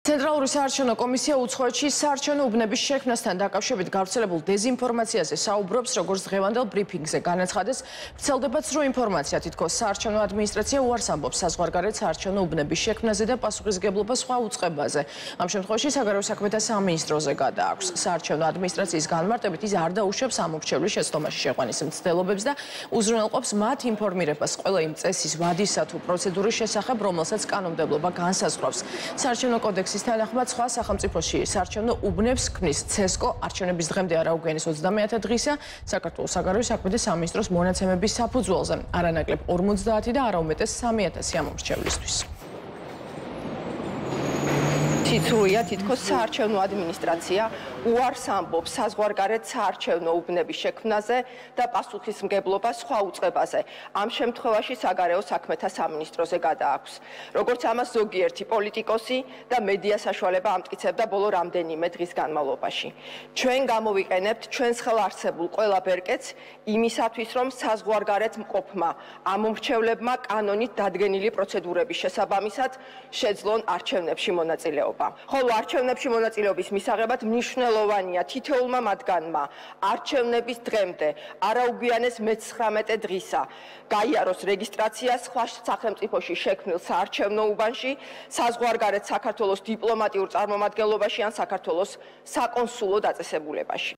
ცენტრალური საარჩევნო კომისია უცხოეთში საარჩევნო უბნების შექმნასთან დაკავშირებით გავრცელებულ დეზინფორმაციაზე საუბრობს, როგორც დღევანდელ ბრიფინგზე განაცხადეს, ვრცელდებაც, რომ ინფორმაცია თითქოს საარჩევნო ადმინისტრაცია უარს ამბობს საზღვარგარეთ საარჩევნო უბნების შექმნაზე და პასუხისმგებლობა სხვა უწყებაზე. ამ შემთხვევაში საგარეო საქმეთა სამინისტროზე გადააქვს. საარჩევნო ადმინისტრაციის განმარტებით ის არ დაუშვებს ამორჩევლის შეცდომაში შეყვანის მცდელობებს და უზრუნველყოფს მათ ინფორმირებას ყველა იმ წესის, ვადისა თუ პროცედურის შესახებ, რომელსაც კანონმდებლობა განსაზღვრავს. საარჩევნო კოდექსის თანახმად სხვა სახელმწიფოში საარჩევნო უბნებს ქმნის ცესკო არჩევნების დღემდე არაუგვიანის 30 დღისა საქართველოს საგარეო საქმეთა სამინისტროს მონაცემების საფუძველზე არანაკლებ 50 და არაუმეტეს 3000 ამორჩევლისთვის. ციცრუია თითქოს საარჩევნო ადმინისტრაცია უარს ამბობს საზღვარგარეთ საარჩევნო უბნების შექმნაზე და პასუხისმგებლობა სხვა უწყებაზე. ამ შემთხვევაში საგარეო საქმეთა სამინისტროზე გადააქვს. როგორც ამას ზოგიერთი პოლიტიკოსი და მედია საშუალება ამტკიცებდა ბოლო რამდენიმე დღის განმავლობაში. ჩვენ გამოვიყენებთ ჩვენს ხელ არსებულ ყველა ბერკეტს იმისათვის, რომ საზღვარგარეთ მყოფმა ამომრჩევლებმა კანონით დადგენილი პროცედურების შესაბამისად შეძლონ არჩევნებში მონაწილეობა. ხოლო არჩევნებში მონაწილეობის მისაღებად მნიშვნელოვანია თითოეულმა მათგანმა არჩევნების დღემდე არაუგვიანეს მე-19 დღისა გაიაროს რეგისტრაცია სხვა სახელმწიფოში შექმნილ საარჩევნო უბანში, საზღვარგარეთ საქართველოს დიპლომატიურ წარმომადგენლობაში ან საქართველოს საკონსულო დაწესებულებაში.